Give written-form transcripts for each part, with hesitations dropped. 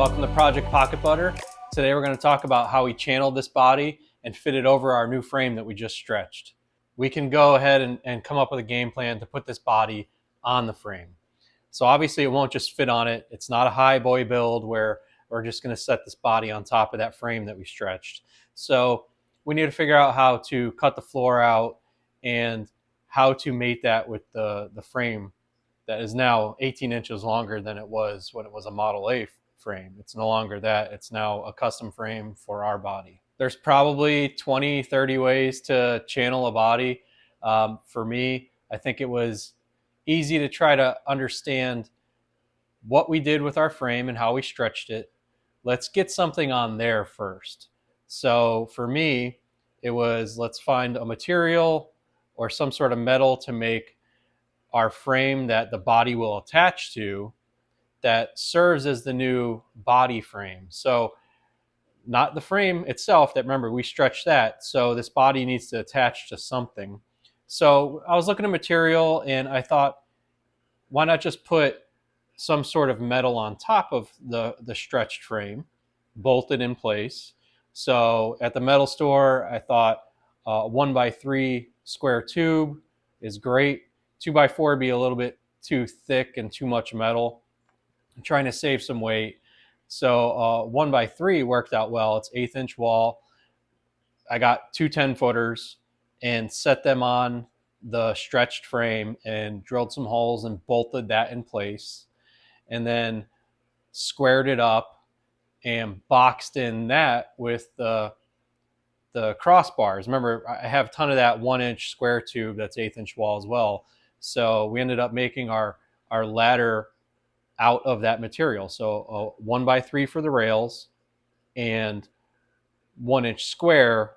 welcome to Project Pocket Butter. Today we're going to talk about how we channeled this body and fit it over our new frame that we just stretched. We can go ahead and come up with a game plan to put this body on the frame. So obviously it won't just fit on it. It's not a high boy build where we're just going to set this body on top of that frame that we stretched. So we need to figure out how to cut the floor out and how to mate that with the frame that is now 18 inches longer than it was when it was a Model A frame. It's no longer that. It's now a custom frame for our body. There's probably 20, 30 ways to channel a body. For me, I think it was easy to try to understand what we did with our frame and how we stretched it. Let's get something on there first. So for me, it was let's find a material or some sort of metal to make our frame that the body will attach to that serves as the new body frame. So not the frame itself, that remember we stretched that, so this body needs to attach to something. So I was looking at material and I thought, why not just put some sort of metal on top of the stretched frame, bolted in place. So at the metal store, I thought 1x3 square tube is great. 2x4 would be a little bit too thick and too much metal. I'm trying to save some weight. So 1x3 worked out well. It's 1/8 inch wall. I got two 10-footers and set them on the stretched frame and drilled some holes and bolted that in place. And then squared it up and boxed in that with the crossbars. Remember, I have a ton of that 1-inch square tube that's 1/8 inch wall as well. So we ended up making our ladder out of that material. So 1x3 for the rails and 1-inch square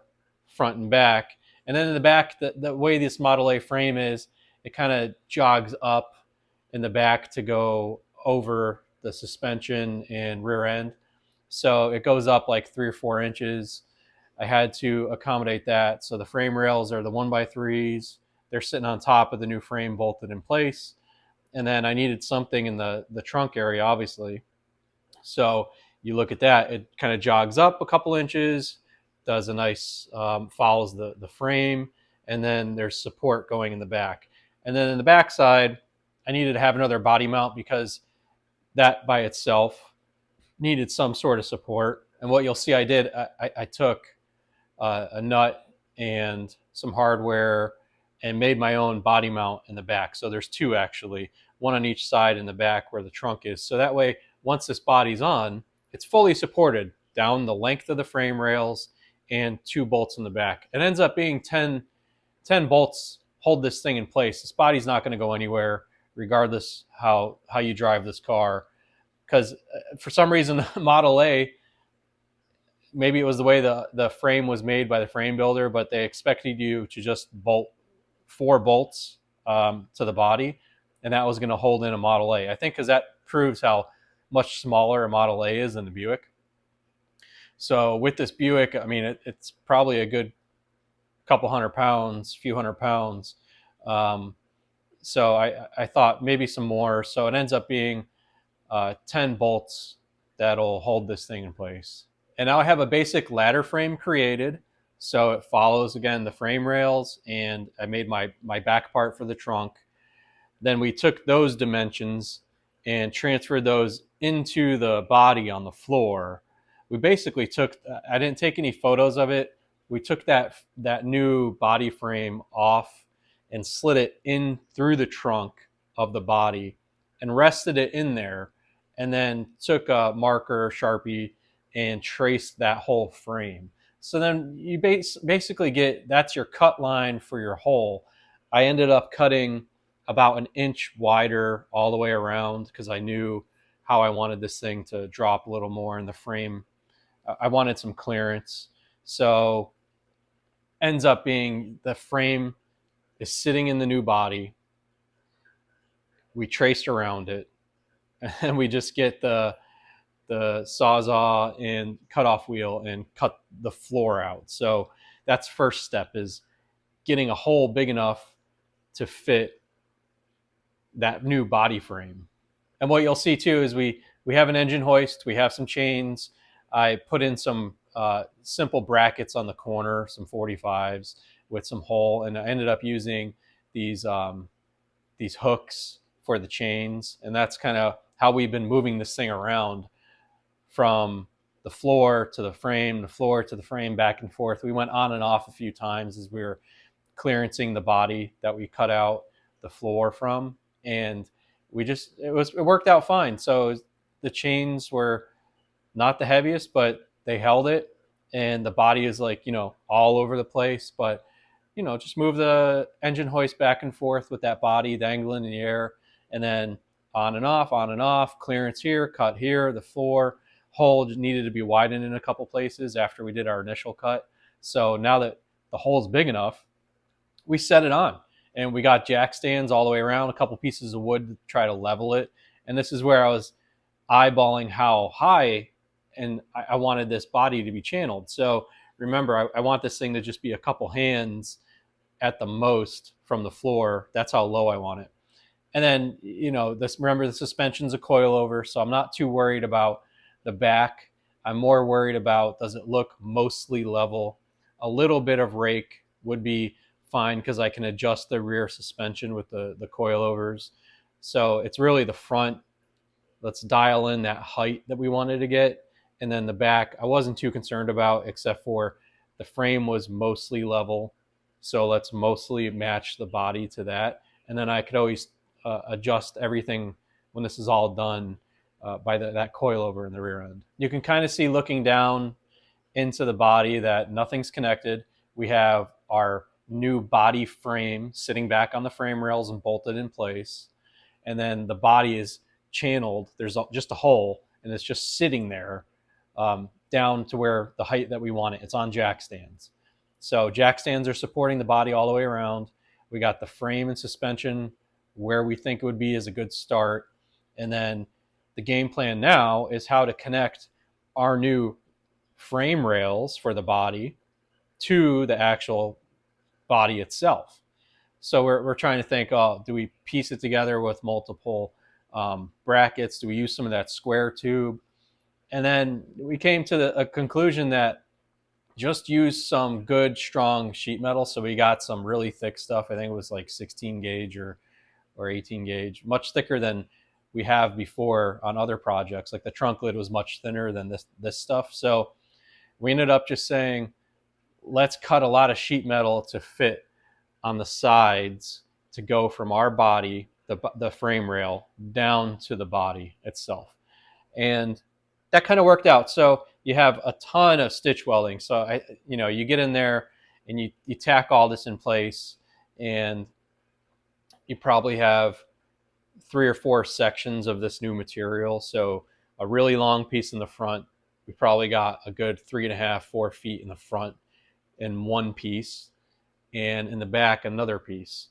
front and back. And then in the back, the way this Model A frame is, it kind of jogs up in the back to go over the suspension and rear end. So it goes up like 3 or 4 inches. I had to accommodate that. So the frame rails are the 1x3s. They're sitting on top of the new frame bolted in place. And then I needed something in the trunk area, obviously. So you look at that, it kind of jogs up a couple inches, does a nice, follows the frame, and then there's support going in the back. And then in the back side, I needed to have another body mount because that by itself needed some sort of support. And what you'll see I did, I took a nut and some hardware and made my own body mount in the back. So there's two actually, one on each side in the back where the trunk is. So that way, once this body's on, it's fully supported down the length of the frame rails and 2 bolts in the back. It ends up being 10 bolts hold this thing in place. This body's not going to go anywhere regardless how you drive this car. Because for some reason, Model A, maybe it was the way the frame was made by the frame builder, but they expected you to just bolt 4 bolts to the body, and that was going to hold in a Model A. I think because that proves how much smaller a Model A is than the Buick. So with this Buick, I mean, it's probably a good couple hundred pounds, few hundred pounds. So I thought maybe some more. So it ends up being 10 bolts that'll hold this thing in place. And now I have a basic ladder frame created. So it follows, again, the frame rails, and I made my back part for the trunk. Then we took those dimensions and transferred those into the body on the floor. We basically took, I didn't take any photos of it. We took that new body frame off and slid it in through the trunk of the body and rested it in there, and then took a marker, Sharpie, and traced that whole frame. So then you basically get, that's your cut line for your hole. I ended up cutting about 1 inch wider all the way around because I knew how I wanted this thing to drop a little more in the frame. I wanted some clearance. So ends up being the frame is sitting in the new body. We traced around it, and we just get the Sawzall and cutoff wheel and cut the floor out. So that's first step, is getting a hole big enough to fit that new body frame. And what you'll see too is we we have an engine hoist, we have some chains. I put in some simple brackets on the corner, some 45s with some hole, and I ended up using these hooks for the chains, and that's kind of how we've been moving this thing around from the floor to the frame, the floor to the frame, back and forth. We went on and off a few times as we were clearancing the body that we cut out the floor from, and it worked out fine. So the chains were not the heaviest, but they held it, and the body is like, all over the place, but just move the engine hoist back and forth with that body dangling in the air, and then on and off, clearance here, cut here, the floor hole needed to be widened in a couple places after we did our initial cut. So now that the hole's big enough, we set it on, and we got jack stands all the way around, a couple pieces of wood to try to level it. And this is where I was eyeballing how high and I wanted this body to be channeled. So remember, I want this thing to just be a couple hands at the most from the floor. That's how low I want it. And then, remember, the suspension's a coilover, so I'm not too worried about the back. I'm more worried about, does it look mostly level? A little bit of rake would be fine because I can adjust the rear suspension with the coilovers. So it's really the front. Let's dial in that height that we wanted to get. And then the back, I wasn't too concerned about, except for the frame was mostly level. So let's mostly match the body to that. And then I could always adjust everything when this is all done by that coilover in the rear end. You can kind of see, looking down into the body, that nothing's connected. We have our new body frame sitting back on the frame rails and bolted in place. And then the body is channeled. There's just a hole, and it's just sitting there down to where the height that we want it. It's on jack stands. So jack stands are supporting the body all the way around. We got the frame and suspension where we think it would be as a good start. And then the game plan now is how to connect our new frame rails for the body to the actual body itself. So we're trying to think, do we piece it together with multiple brackets? Do we use some of that square tube? And then we came to a conclusion that just use some good, strong sheet metal. So we got some really thick stuff. I think it was like 16 gauge or 18 gauge, much thicker than we have before on other projects. Like the trunk lid was much thinner than this stuff. So we ended up just saying, let's cut a lot of sheet metal to fit on the sides to go from our body, the frame rail, down to the body itself. And that kind of worked out. So you have a ton of stitch welding. So you get in there and you tack all this in place, and you probably have 3 or 4 sections of this new material. So a really long piece in the front. We probably got a good 3.5, 4 feet in the front in one piece, and in the back another piece.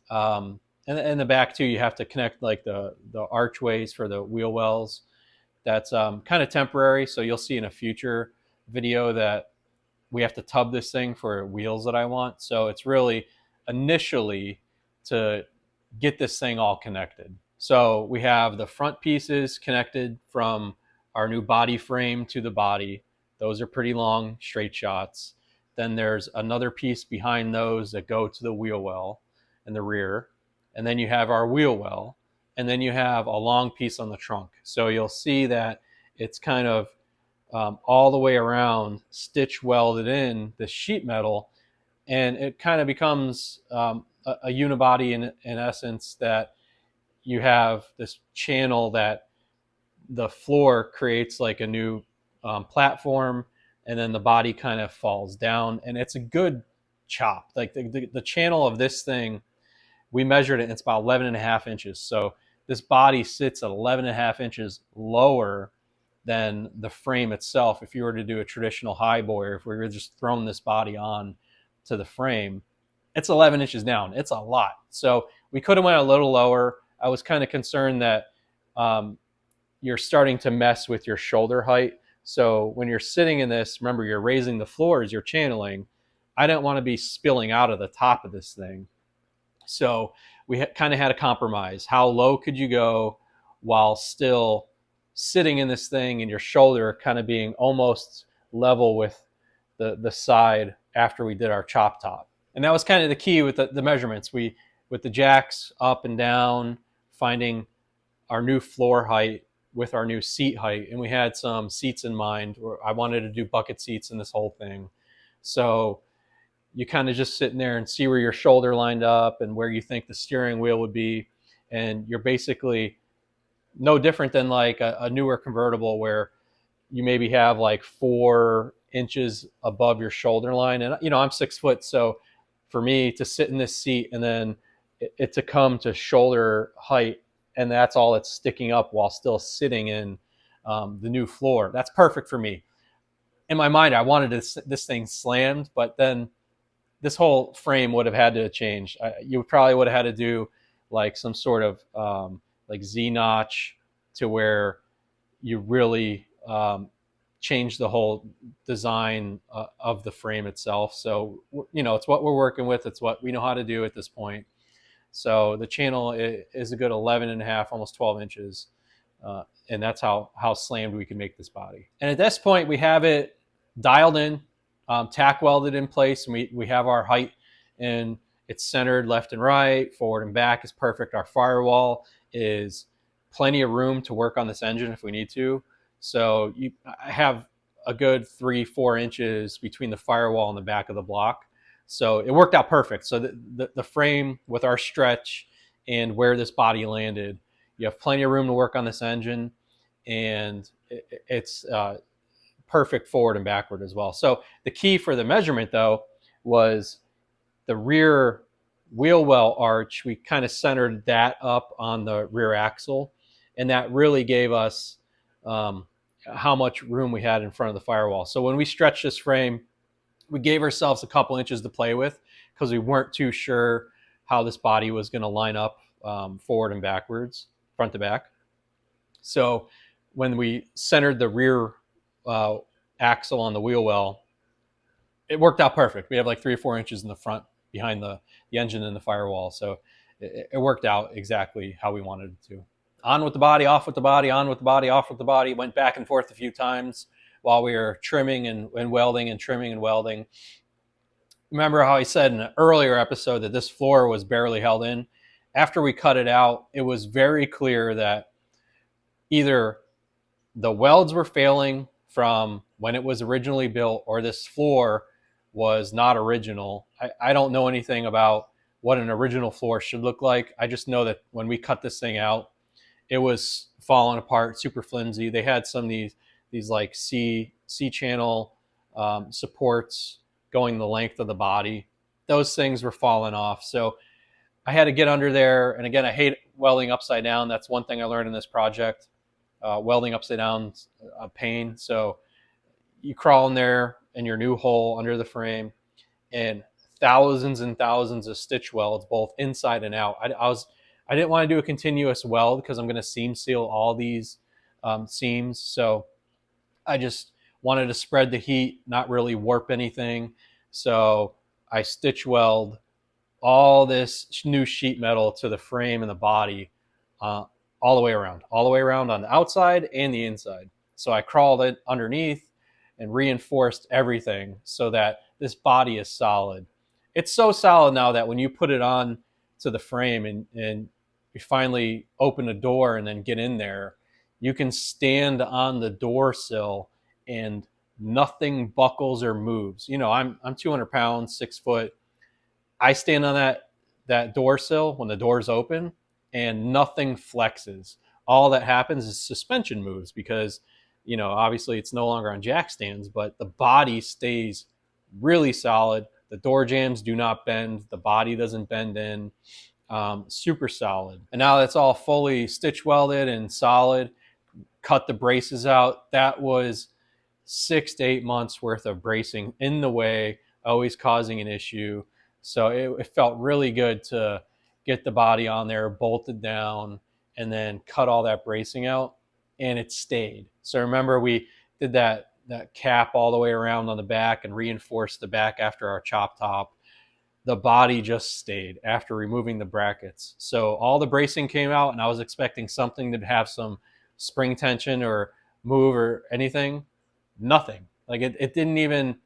And in the back too, you have to connect like the archways for the wheel wells. That's kind of temporary. So you'll see in a future video that we have to tub this thing for wheels that I want. So it's really initially to get this thing all connected. So we have the front pieces connected from our new body frame to the body. Those are pretty long straight shots. Then there's another piece behind those that go to the wheel well in the rear. And then you have our wheel well. And then you have a long piece on the trunk. So you'll see that it's kind of all the way around stitch welded in the sheet metal. And it kind of becomes a unibody in essence, that you have this channel that the floor creates like a new platform, and then the body kind of falls down, and it's a good chop. Like the channel of this thing, we measured it, and it's about 11.5 inches. So this body sits at 11.5 inches lower than the frame itself. If you were to do a traditional high boy, or if we were just throwing this body on to the frame, it's 11 inches down. It's a lot. So we could have went a little lower. I was kind of concerned that you're starting to mess with your shoulder height. So when you're sitting in this, remember, you're raising the floor as you're channeling. I didn't want to be spilling out of the top of this thing. So we kind of had a compromise. How low could you go while still sitting in this thing and your shoulder kind of being almost level with the side after we did our chop top. And that was kind of the key with the measurements. With the jacks up and down, finding our new floor height with our new seat height. And we had some seats in mind. I wanted to do bucket seats in this whole thing. So you kind of just sitting there and see where your shoulder lined up and where you think the steering wheel would be. And you're basically no different than like a newer convertible where you maybe have like 4 inches above your shoulder line. And, you know, I'm 6 foot. So for me to sit in this seat and then it to come to shoulder height, and that's all it's sticking up while still sitting in the new floor, that's perfect for me. In my mind, I wanted this thing slammed, but then this whole frame would have had to change. You probably would have had to do like some sort of like Z-notch to where you really change the whole design of the frame itself. So, you know, it's what we're working with. It's what we know how to do at this point. So the channel is a good 11 and a half, almost 12 inches. And that's how slammed we can make this body. And at this point, we have it dialed in, tack welded in place, and we have our height, and it's centered left and right, forward and back is perfect. Our firewall is plenty of room to work on this engine if we need to. So I have a good 3-4 inches between the firewall and the back of the block. So it worked out perfect. So the frame with our stretch and where this body landed, you have plenty of room to work on this engine, and it's perfect forward and backward as well. So the key for the measurement though was the rear wheel well arch. We kind of centered that up on the rear axle, and that really gave us how much room we had in front of the firewall. So when we stretched this frame, we gave ourselves a couple inches to play with because we weren't too sure how this body was going to line up forward and backwards, front to back. So when we centered the rear axle on the wheel well, it worked out perfect. We have like 3 or 4 inches in the front behind the engine and the firewall. So it worked out exactly how we wanted it to. On with the body, off with the body, on with the body, off with the body. Went back and forth a few times while we were trimming and welding and trimming and welding. Remember how I said in an earlier episode that this floor was barely held in? After we cut it out, it was very clear that either the welds were failing from when it was originally built, or this floor was not original. I don't know anything about what an original floor should look like. I just know that when we cut this thing out, it was falling apart, super flimsy. They had some of these like C channel supports going the length of the body. Those things were falling off. So I had to get under there. And again, I hate welding upside down. That's one thing I learned in this project. Welding upside down a pain. So you crawl in there in your new hole under the frame, and thousands and thousands of stitch welds, both inside and out. I didn't want to do a continuous weld because I'm going to seam seal all these seams. So I just wanted to spread the heat, not really warp anything. So I stitch weld all this new sheet metal to the frame and the body all the way around on the outside and the inside. So I crawled it underneath and reinforced everything so that this body is solid. It's so solid now that when you put it on to the frame and you finally open the door and then get in there, you can stand on the door sill and nothing buckles or moves. You know, I'm 200 pounds, 6 foot. I stand on that door sill when the door's open and nothing flexes. All that happens is suspension moves because, you know, obviously it's no longer on jack stands, but the body stays really solid. The door jambs do not bend. The body doesn't bend in. Super solid. And now that's all fully stitch welded and solid. Cut the braces out. That was 6 to 8 months worth of bracing in the way, always causing an issue. So it felt really good to get the body on there, bolted down, and then cut all that bracing out, and it stayed. So remember, we did that cap all the way around on the back and reinforced the back after our chop top. The body just stayed after removing the brackets. So all the bracing came out, and I was expecting something to have some spring tension or move or anything. Nothing. Like it didn't even,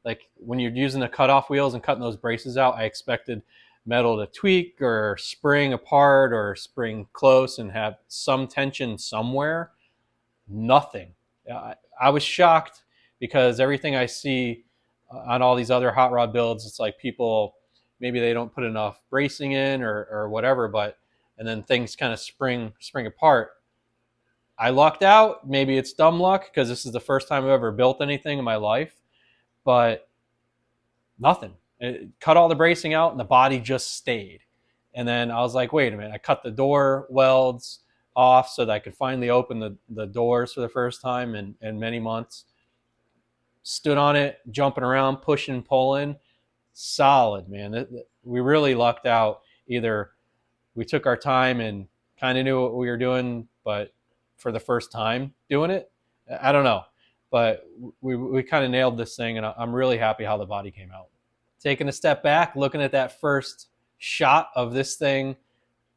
like when you're using the cutoff wheels and cutting those braces out, I expected metal to tweak or spring apart or spring close and have some tension somewhere. Nothing. I was shocked because everything I see on all these other hot rod builds, it's like people, maybe they don't put enough bracing in or whatever, but and then things kind of spring apart. I lucked out. Maybe it's dumb luck because this is the first time I've ever built anything in my life, but nothing. It cut all the bracing out and the body just stayed. And then I was like, wait a minute. I cut the door welds off so that I could finally open the doors for the first time in many months. Stood on it, jumping around, pushing, pulling. Solid, man. We really lucked out. Either we took our time and kind of knew what we were doing, but for the first time doing it, I don't know. But we kind of nailed this thing, and I'm really happy how the body came out. Taking a step back, looking at that first shot of this thing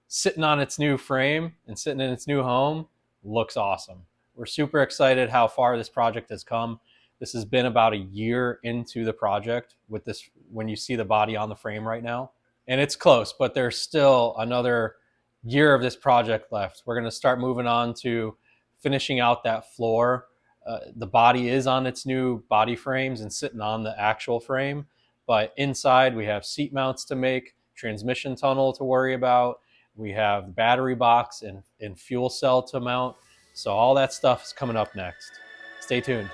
sitting on its new frame and sitting in its new home, looks awesome. We're super excited how far this project has come. This has been about a year into the project with this, when you see the body on the frame right now. And it's close, but there's still another year of this project left. We're going to start moving on to finishing out that floor. The body is on its new body frames and sitting on the actual frame, but inside we have seat mounts to make, transmission tunnel to worry about. We have the battery box and fuel cell to mount. So all that stuff is coming up next. Stay tuned.